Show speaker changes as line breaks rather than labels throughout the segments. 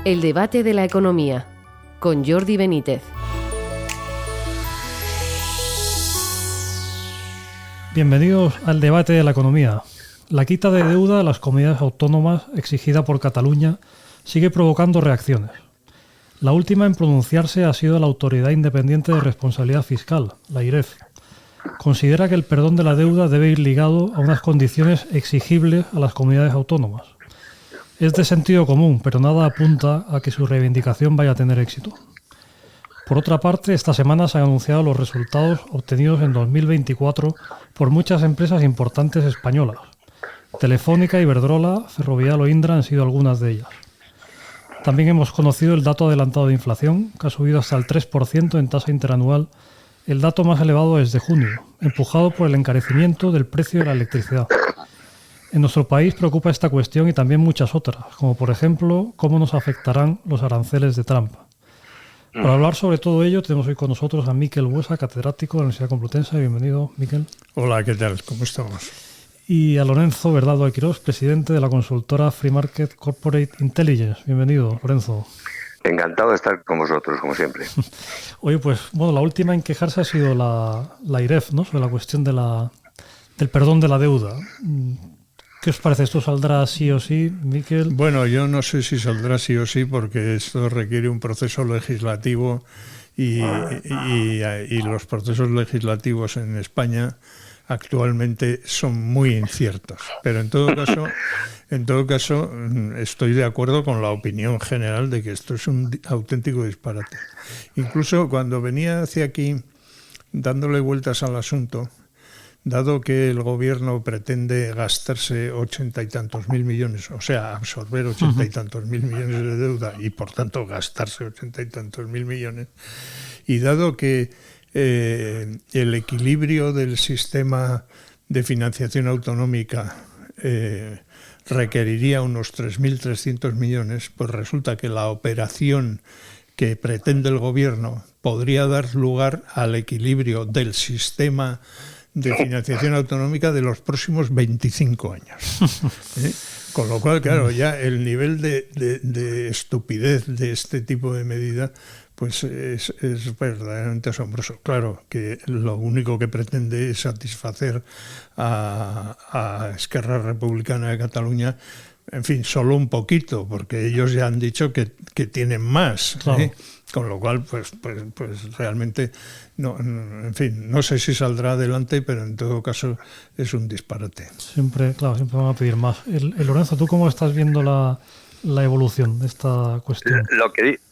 El debate de la economía, con Jordi Benítez.
Bienvenidos al debate de la economía. La quita de deuda a las comunidades autónomas exigida por Cataluña sigue provocando reacciones. La última en pronunciarse ha sido la Autoridad Independiente de Responsabilidad Fiscal, la AIREF. Considera que el perdón de la deuda debe ir ligado a unas condiciones exigibles a las comunidades autónomas. Es de sentido común, pero nada apunta a que su reivindicación vaya a tener éxito. Por otra parte, esta semana se han anunciado los resultados obtenidos en 2024 por muchas empresas importantes españolas. Telefónica, Iberdrola, Ferrovial o Indra han sido algunas de ellas. También hemos conocido el dato adelantado de inflación, que ha subido hasta el 3% en tasa interanual, el dato más elevado desde junio, empujado por el encarecimiento del precio de la electricidad. En nuestro país preocupa esta cuestión y también muchas otras, como por ejemplo, cómo nos afectarán los aranceles de Trump. Para hablar sobre todo ello, tenemos hoy con nosotros a Miquel Buesa, catedrático de la Universidad Complutense. Bienvenido, Miquel.
Hola, ¿qué tal? ¿Cómo estamos?
Y a Lorenzo Verdado Alquirós, presidente de la consultora Free Market Corporate Intelligence. Bienvenido, Lorenzo.
Encantado de estar con vosotros, como siempre.
Oye, pues bueno, la última en quejarse ha sido la AIREF, ¿no? Sobre la cuestión del perdón de la deuda. ¿Qué os parece? ¿Esto saldrá sí o sí, Miquel?
Bueno, yo no sé si saldrá sí o sí porque esto requiere un proceso legislativo y los procesos legislativos en España actualmente son muy inciertos. Pero en todo caso, estoy de acuerdo con la opinión general de que esto es un auténtico disparate. Incluso cuando venía hacia aquí dándole vueltas al asunto, dado que el gobierno pretende gastarse 80 y tantos mil millones, o sea, absorber 80 y tantos mil millones de deuda y por tanto gastarse 80 y tantos mil millones, y dado que el equilibrio del sistema de financiación autonómica requeriría unos 3.300 millones, pues resulta que la operación que pretende el gobierno podría dar lugar al equilibrio del sistema de financiación autonómica de los próximos 25 años. Con lo cual, claro, ya el nivel de estupidez de este tipo de medida pues es verdaderamente asombroso. Claro que lo único que pretende es satisfacer a Esquerra Republicana de Cataluña, en fin, solo un poquito, porque ellos ya han dicho que tienen más.
Claro.
Con lo cual, pues realmente, no, en fin, no sé si saldrá adelante, pero en todo caso es un disparate.
Siempre van a pedir más. Lorenzo, ¿tú cómo estás viendo la evolución de esta cuestión?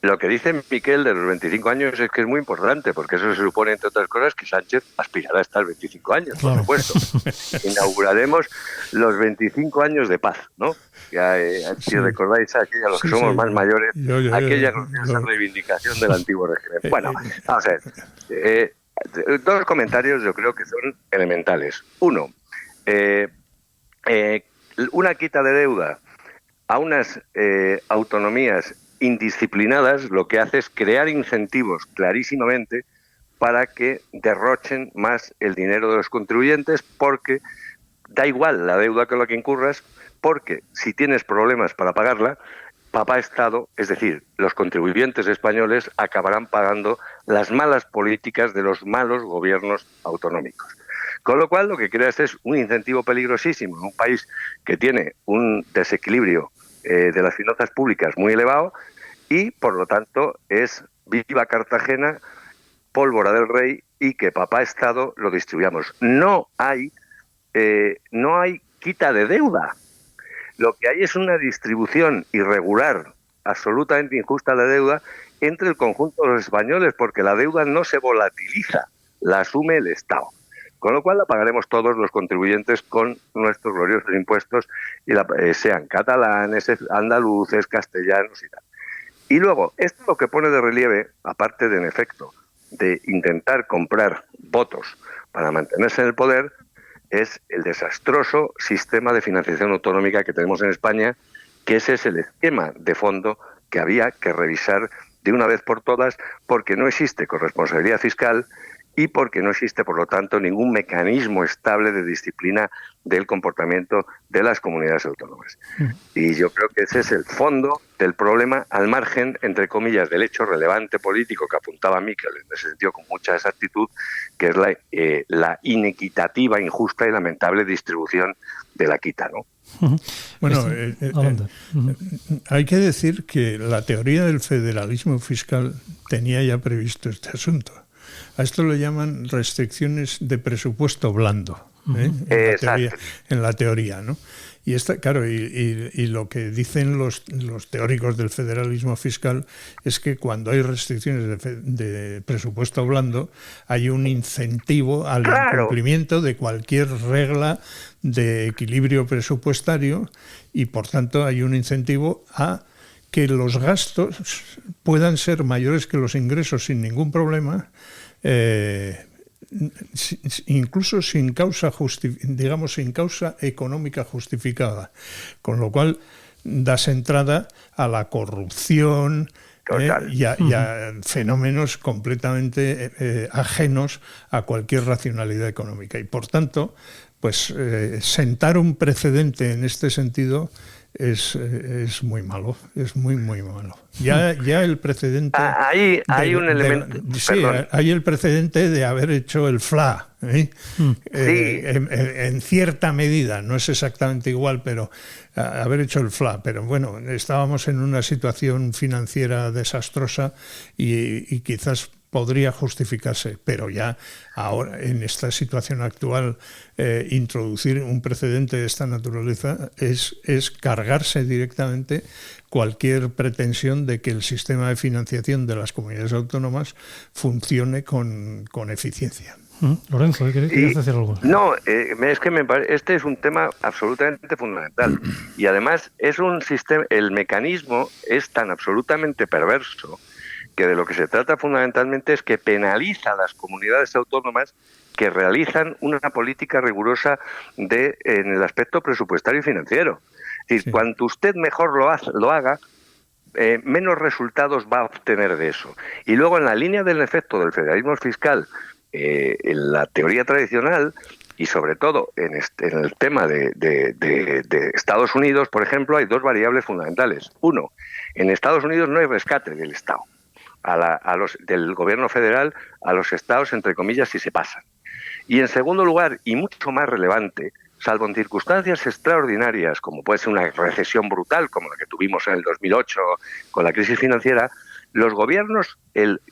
Lo que dice Miquel de los 25 años es que es muy importante, porque eso se supone, entre otras cosas, que Sánchez aspirará a estar 25 años,
claro.
por supuesto. Inauguraremos los 25 años de paz, ¿no? Ya, si recordáis aquella, los que somos más mayores, aquella gloriosa reivindicación del antiguo régimen. Bueno, vamos a ver. Dos comentarios yo creo que son elementales. Uno, una quita de deuda a unas autonomías indisciplinadas lo que hace es crear incentivos clarísimamente para que derrochen más el dinero de los contribuyentes, porque da igual la deuda con la que incurras, porque si tienes problemas para pagarla, papá Estado, es decir, los contribuyentes españoles, acabarán pagando las malas políticas de los malos gobiernos autonómicos. Con lo cual, lo que creas es un incentivo peligrosísimo en un país que tiene un desequilibrio de las finanzas públicas muy elevado y, por lo tanto, es viva Cartagena, pólvora del rey y que papá Estado lo distribuyamos. No hay quita de deuda. Lo que hay es una distribución irregular, absolutamente injusta de deuda entre el conjunto de los españoles, porque la deuda no se volatiliza, la asume el Estado. Con lo cual la pagaremos todos los contribuyentes con nuestros gloriosos impuestos, y sean catalanes, andaluces, castellanos y tal. Y luego, esto lo que pone de relieve, aparte de, en efecto, de intentar comprar votos para mantenerse en el poder, es el desastroso sistema de financiación autonómica que tenemos en España, que ese es el esquema de fondo que había que revisar de una vez por todas, porque no existe corresponsabilidad fiscal y porque no existe, por lo tanto, ningún mecanismo estable de disciplina del comportamiento de las comunidades autónomas. Y yo creo que ese es el fondo del problema, al margen, entre comillas, del hecho relevante político que apuntaba Miquel en ese sentido con mucha exactitud, que es la inequitativa, injusta y lamentable distribución de la quita, ¿no?
Bueno, hay que decir que la teoría del federalismo fiscal tenía ya previsto este asunto. A esto lo llaman restricciones de presupuesto blando, en la teoría, ¿no? Y claro, y lo que dicen los teóricos del federalismo fiscal es que cuando hay restricciones de presupuesto blando, hay un incentivo al incumplimiento de cualquier regla de equilibrio presupuestario y, por tanto, hay un incentivo a que los gastos puedan ser mayores que los ingresos sin ningún problema, incluso sin causa económica justificada, con lo cual das entrada a la corrupción y a fenómenos completamente ajenos a cualquier racionalidad económica. Y por tanto, pues sentar un precedente en este sentido es muy malo, es muy malo. Ya el precedente...
hay un elemento...
hay el precedente de haber hecho el FLA, en cierta medida, no es exactamente igual, pero haber hecho el FLA. Pero bueno, estábamos en una situación financiera desastrosa y quizás podría justificarse, pero ya ahora, en esta situación actual, introducir un precedente de esta naturaleza es cargarse directamente cualquier pretensión de que el sistema de financiación de las comunidades autónomas funcione con eficiencia.
Lorenzo, ¿querías decir algo?
No, es que este es un tema absolutamente fundamental y además es un sistema, el mecanismo es tan absolutamente perverso que de lo que se trata fundamentalmente es que penaliza a las comunidades autónomas que realizan una política rigurosa en el aspecto presupuestario y financiero. Es decir, cuanto usted mejor lo haga, menos resultados va a obtener de eso. Y luego, en la línea del efecto del federalismo fiscal, en la teoría tradicional, y sobre todo en el tema de Estados Unidos, por ejemplo, hay dos variables fundamentales. Uno, en Estados Unidos no hay rescate del Estado. Del gobierno federal a los estados, entre comillas, si se pasan. Y en segundo lugar, y mucho más relevante, salvo en circunstancias extraordinarias, como puede ser una recesión brutal, como la que tuvimos en el 2008 con la crisis financiera, los gobiernos,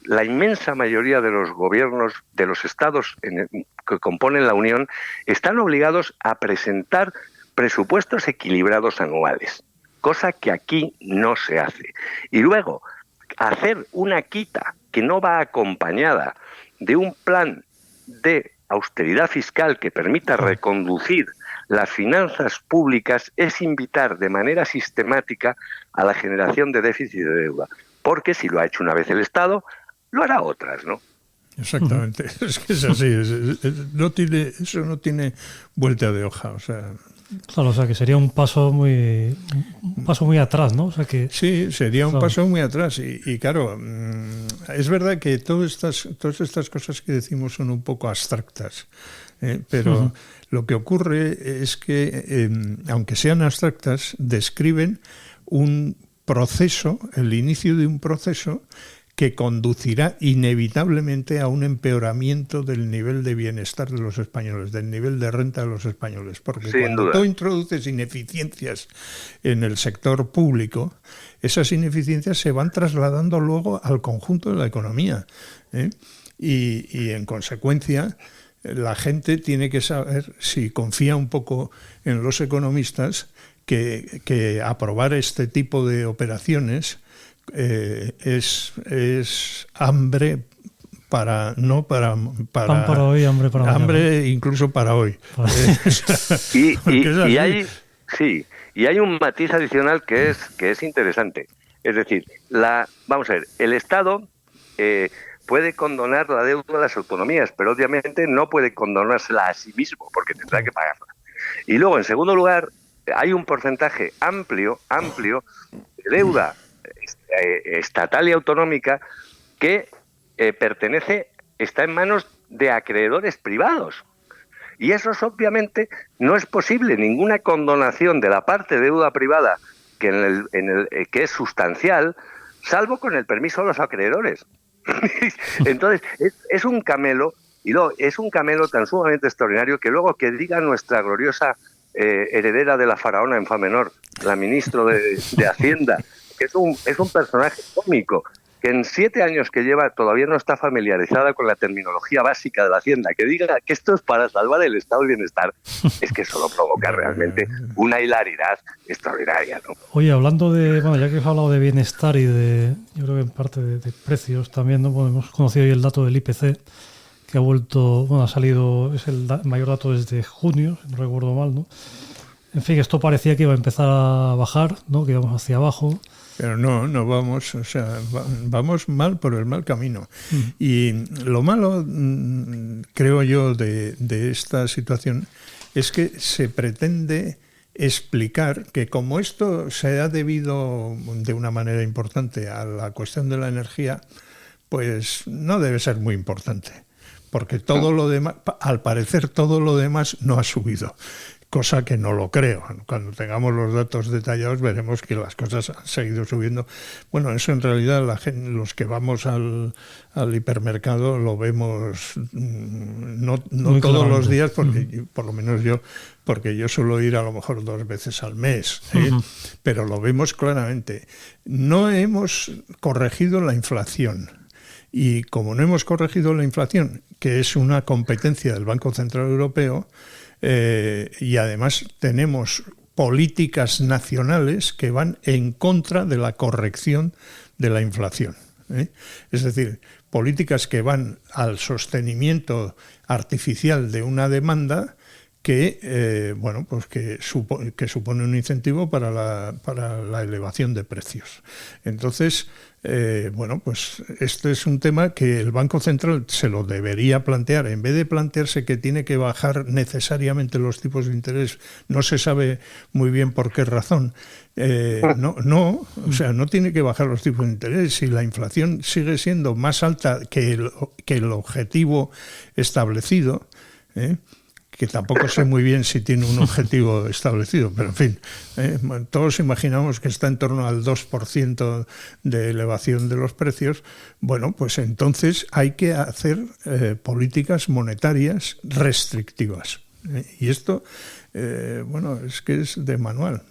la inmensa mayoría de los gobiernos de los estados que componen la Unión, están obligados a presentar presupuestos equilibrados anuales, cosa que aquí no se hace. Y luego, hacer una quita que no va acompañada de un plan de austeridad fiscal que permita reconducir las finanzas públicas es invitar de manera sistemática a la generación de déficit y de deuda. Porque si lo ha hecho una vez el Estado, lo hará otras, ¿no?
Exactamente, es que es así, eso no tiene vuelta de hoja, o sea...
Claro, o sea que sería un paso muy atrás, ¿no? O sea que
sí, sería un paso muy atrás y claro, es verdad que todas estas cosas que decimos son un poco abstractas, pero lo que ocurre es que, aunque sean abstractas, describen un proceso, el inicio de un proceso que conducirá inevitablemente a un empeoramiento del nivel de bienestar de los españoles, del nivel de renta de los españoles. Porque cuando tú introduces ineficiencias en el sector público, esas ineficiencias se van trasladando luego al conjunto de la economía. Y en consecuencia, la gente tiene que saber, si confía un poco en los economistas, que aprobar este tipo de operaciones es hambre pan para hoy, hambre para mañana. Hambre incluso para hoy.
Y hay un matiz adicional que es interesante. Es decir, vamos a ver, el Estado puede condonar la deuda de las autonomías, pero obviamente no puede condonársela a sí mismo porque tendrá que pagarla. Y luego, en segundo lugar, hay un porcentaje amplio de deuda estatal y autonómica que está en manos de acreedores privados. Y eso obviamente no es posible, ninguna condonación de la parte de deuda privada que es sustancial, salvo con el permiso de los acreedores. Entonces, es un camelo, y no, es un camelo tan sumamente extraordinario que luego que diga nuestra gloriosa heredera de la faraona en Famenor, la ministra de Hacienda, que es un personaje cómico, que en 7 años que lleva todavía no está familiarizada con la terminología básica de la Hacienda, que diga que esto es para salvar el estado de bienestar, es que eso lo provoca realmente una hilaridad extraordinaria, ¿no?
Oye, hablando de, bueno, ya que has hablado de bienestar y de, yo creo que en parte de precios también, ¿no? Bueno, hemos conocido hoy el dato del IPC, que ha vuelto, bueno, ha salido, es el mayor dato desde junio, si no recuerdo mal, ¿no? En fin, esto parecía que iba a empezar a bajar, ¿no? Que íbamos hacia abajo.
Pero no vamos, o sea, vamos mal por el mal camino. Y lo malo, creo yo, de esta situación es que se pretende explicar que como esto se ha debido de una manera importante a la cuestión de la energía, pues no debe ser muy importante, porque todo lo demás, al parecer todo lo demás no ha subido. Cosa que no lo creo. Cuando tengamos los datos detallados veremos que las cosas han seguido subiendo. Bueno, eso en realidad los que vamos al hipermercado lo vemos no todos los días, porque por lo menos yo, porque yo suelo ir a lo mejor 2 veces al mes, pero lo vemos claramente. No hemos corregido la inflación. Y como no hemos corregido la inflación, que es una competencia del Banco Central Europeo, y además tenemos políticas nacionales que van en contra de la corrección de la inflación, ¿eh? Es decir, políticas que van al sostenimiento artificial de una demanda que bueno, pues que supone un incentivo para la elevación de precios. Entonces, bueno, pues este es un tema que el Banco Central se lo debería plantear. En vez de plantearse que tiene que bajar necesariamente los tipos de interés, no se sabe muy bien por qué razón. O sea, no tiene que bajar los tipos de interés. Si la inflación sigue siendo más alta que el objetivo establecido, que tampoco sé muy bien si tiene un objetivo establecido, pero en fin, todos imaginamos que está en torno al 2% de elevación de los precios. Bueno, pues entonces hay que hacer políticas monetarias restrictivas. Y esto, bueno, es que es de manual.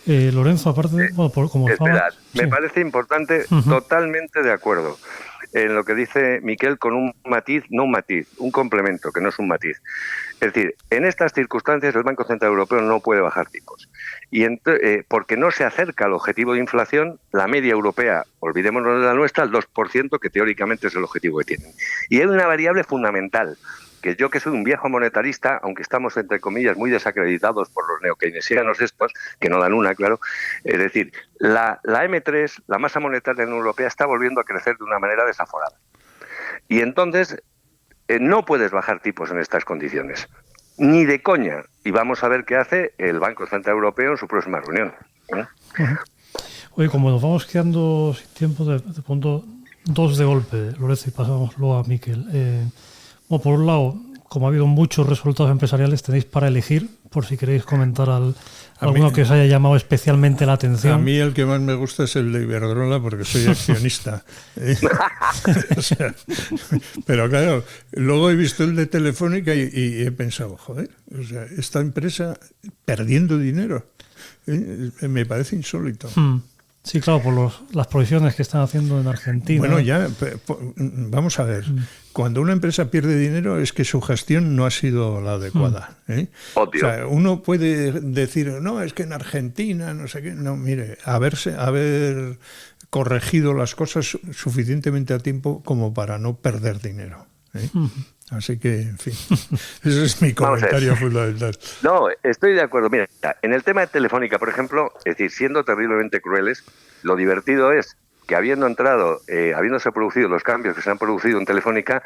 Lorenzo, aparte, como
esperad, me parece importante, totalmente de acuerdo en lo que dice Miquel, con un matiz, no un matiz, un complemento, que no es un matiz. Es decir, en estas circunstancias el Banco Central Europeo no puede bajar tipos. Y porque no se acerca al objetivo de inflación, la media europea, olvidémonos de la nuestra, al 2%, que teóricamente es el objetivo que tienen. Y hay una variable fundamental, que yo, que soy un viejo monetarista, aunque estamos, entre comillas, muy desacreditados por los neokeynesianos estos, que no dan una, claro, es decir, la M3, la masa monetaria de la Unión Europea, está volviendo a crecer de una manera desaforada. Y entonces no puedes bajar tipos en estas condiciones, ni de coña. Y vamos a ver qué hace el Banco Central Europeo en su próxima reunión.
Oye, como nos vamos quedando sin tiempo, de punto 2 de golpe, Lorenzo, y pasamos luego a Miquel. Bueno, por un lado, como ha habido muchos resultados empresariales, tenéis para elegir, por si queréis comentar alguno que os haya llamado especialmente la atención.
A mí el que más me gusta es el de Iberdrola, porque soy accionista. O sea, pero claro, luego he visto el de Telefónica y he pensado, joder, o sea, esta empresa perdiendo dinero. Me parece insólito.
Sí, claro, por las provisiones que están haciendo en Argentina.
Bueno, ya, vamos a ver. Cuando una empresa pierde dinero es que su gestión no ha sido la adecuada. O sea, uno puede decir, no, es que en Argentina, no sé qué. No, mire, haber corregido las cosas suficientemente a tiempo como para no perder dinero. Así que, en fin, ese es mi comentario fundamental.
No, estoy de acuerdo. Mira, en el tema de Telefónica, por ejemplo, es decir, siendo terriblemente crueles, lo divertido es que habiéndose producido los cambios que se han producido en Telefónica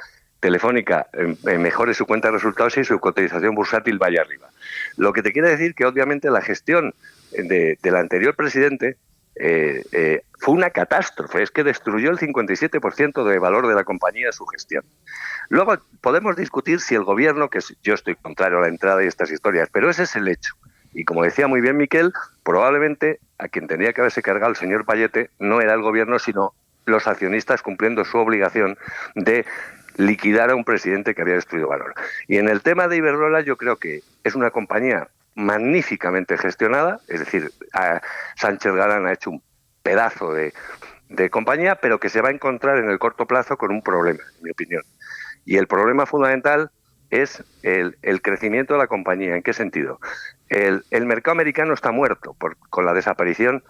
mejore su cuenta de resultados y su cotización bursátil vaya arriba. Lo que te quiere decir que obviamente la gestión del anterior presidente fue una catástrofe, es que destruyó el 57% de valor de la compañía en su gestión. Luego podemos discutir si el gobierno, yo estoy contrario a la entrada y estas historias, pero ese es el hecho. Y como decía muy bien Miquel, probablemente a quien tendría que haberse cargado el señor Payete no era el gobierno, sino los accionistas cumpliendo su obligación de liquidar a un presidente que había destruido valor. Y en el tema de Iberdrola yo creo que es una compañía magníficamente gestionada, es decir, Sánchez Galán ha hecho un pedazo de compañía, pero que se va a encontrar en el corto plazo con un problema, en mi opinión. Y el problema fundamental es el crecimiento de la compañía. ¿En qué sentido? El mercado americano está muerto con la desaparición,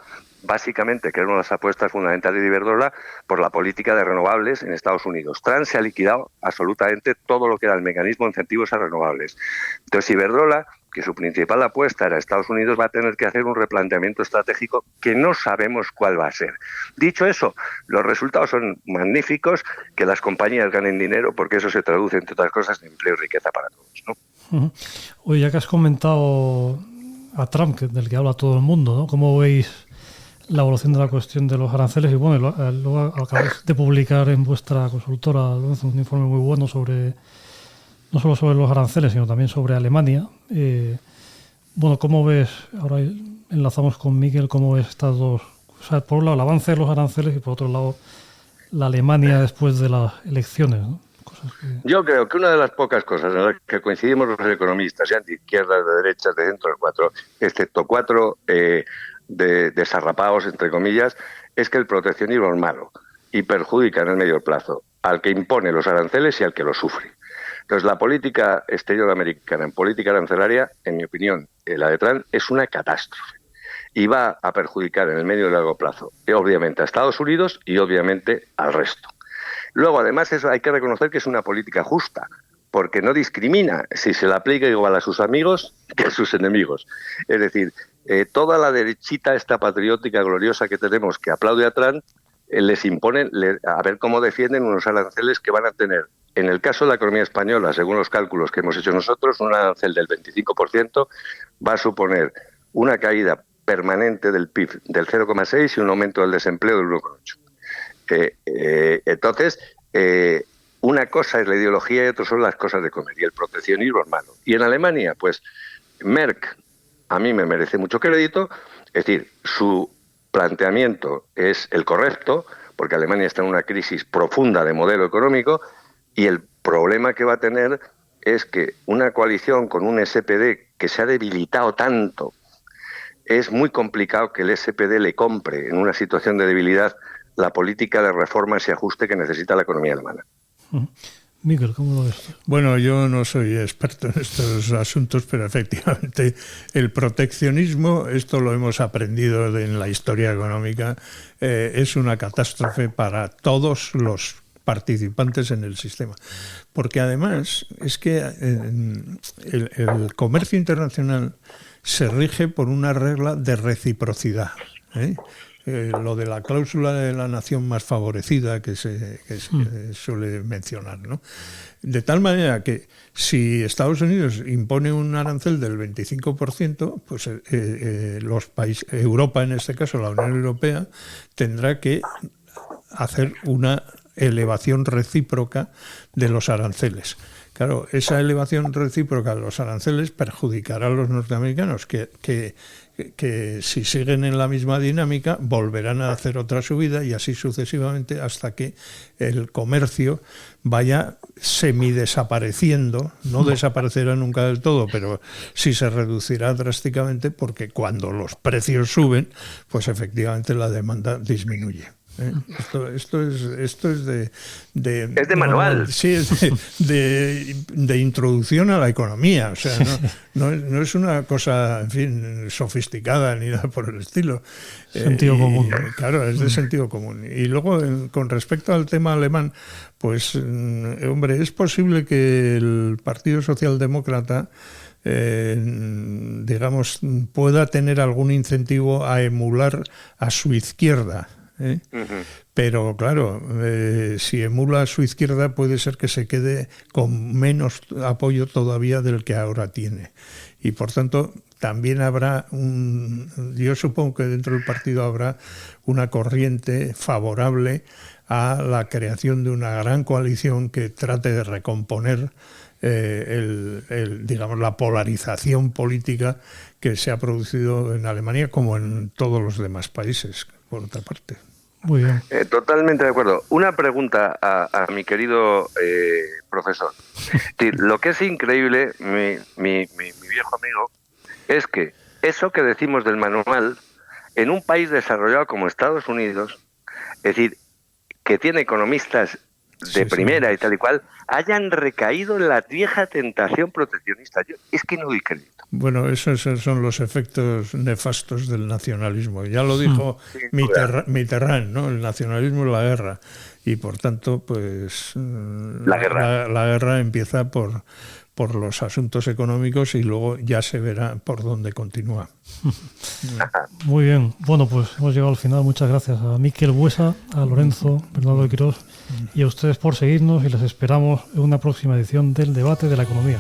básicamente, que era una de las apuestas fundamentales de Iberdrola, por la política de renovables en Estados Unidos. Trump se ha liquidado absolutamente todo lo que era el mecanismo de incentivos a renovables. Entonces, Iberdrola, que su principal apuesta era Estados Unidos, va a tener que hacer un replanteamiento estratégico que no sabemos cuál va a ser. Dicho eso, los resultados son magníficos, que las compañías ganen dinero, porque eso se traduce, entre otras cosas, en empleo y riqueza para todos, ¿no?
Oye, ya que has comentado a Trump, del que habla todo el mundo, ¿no? ¿Cómo veis la evolución de la cuestión de los aranceles? Y bueno, luego acabáis de publicar en vuestra consultora un informe muy bueno no solo sobre los aranceles, sino también sobre Alemania. Bueno, ¿cómo ves? Ahora enlazamos con Miguel, ¿cómo ves estas dos? O sea, por un lado el avance de los aranceles y por otro lado la Alemania después de las elecciones, ¿no?
Yo creo que una de las pocas cosas en las que coincidimos los economistas, sean de izquierdas, de derechas, de centro, de cuatro, excepto cuatro desarrapados, entre comillas, es que el proteccionismo es malo y perjudica en el medio plazo al que impone los aranceles y al que los sufre. Entonces, la política exterior americana en política arancelaria, en mi opinión, la de Trump, es una catástrofe y va a perjudicar en el medio y largo plazo, obviamente a Estados Unidos y obviamente al resto. Luego, además, eso hay que reconocer que es una política justa, porque no discrimina si se la aplica igual a sus amigos que a sus enemigos. Es decir, toda la derechita esta patriótica gloriosa que tenemos que aplaude a Trump, les imponen a ver cómo defienden unos aranceles que van a tener, en el caso de la economía española, según los cálculos que hemos hecho nosotros, un arancel del 25% va a suponer una caída permanente del PIB del 0,6 y un aumento del desempleo del 1,8. Entonces, una cosa es la ideología y otra son las cosas de comer, y el proteccionismo es malo. Y en Alemania, pues, Merck, a mí me merece mucho crédito, es decir, su planteamiento es el correcto, porque Alemania está en una crisis profunda de modelo económico, y el problema que va a tener es que una coalición con un SPD que se ha debilitado tanto, es muy complicado que el SPD le compre en una situación de debilidad la política de reformas y ajuste que necesita la economía alemana.
Miguel, ¿cómo lo ves?
Bueno, yo no soy experto en estos asuntos, pero efectivamente el proteccionismo, esto lo hemos aprendido en la historia económica, es una catástrofe para todos los participantes en el sistema. Porque además es que el comercio internacional se rige por una regla de reciprocidad, lo de la cláusula de la nación más favorecida que se suele mencionar, ¿no? De tal manera que si Estados Unidos impone un arancel del 25%, pues los países, Europa en este caso, la Unión Europea, tendrá que hacer una elevación recíproca de los aranceles. Claro, esa elevación recíproca de los aranceles perjudicará a los norteamericanos, que si siguen en la misma dinámica volverán a hacer otra subida y así sucesivamente hasta que el comercio vaya semidesapareciendo. No desaparecerá nunca del todo, pero sí se reducirá drásticamente, porque cuando los precios suben, pues efectivamente la demanda disminuye. Esto es de
manual.
Sí, es de introducción a la economía. O sea, no es una cosa, en fin, sofisticada ni nada por el estilo.
Sentido común.
Claro, es de sentido común. Y luego, con respecto al tema alemán, pues, hombre, es posible que el Partido Socialdemócrata digamos, pueda tener algún incentivo a emular a su izquierda. Pero claro, si emula a su izquierda puede ser que se quede con menos apoyo todavía del que ahora tiene, y por tanto también habrá yo supongo que dentro del partido habrá una corriente favorable a la creación de una gran coalición que trate de recomponer digamos, la polarización política que se ha producido en Alemania como en todos los demás países, por otra parte.
Muy bien.
Totalmente de acuerdo. Una pregunta a mi querido profesor. Lo que es increíble, mi viejo amigo, es que eso que decimos del manual, en un país desarrollado como Estados Unidos, es decir, que tiene economistas de primera y tal y cual, hayan recaído en la vieja tentación proteccionista. Yo es que no doy crédito.
Bueno, esos son los efectos nefastos del nacionalismo. Ya lo dijo Mitterrand, ¿no? El nacionalismo es la guerra. Y por tanto, pues la guerra empieza por los asuntos económicos y luego ya se verá por dónde continúa.
Muy bien. Bueno, pues hemos llegado al final. Muchas gracias a Miquel Buesa, a Lorenzo Bernardo de Quirós y a ustedes por seguirnos, y les esperamos en una próxima edición del Debate de la Economía.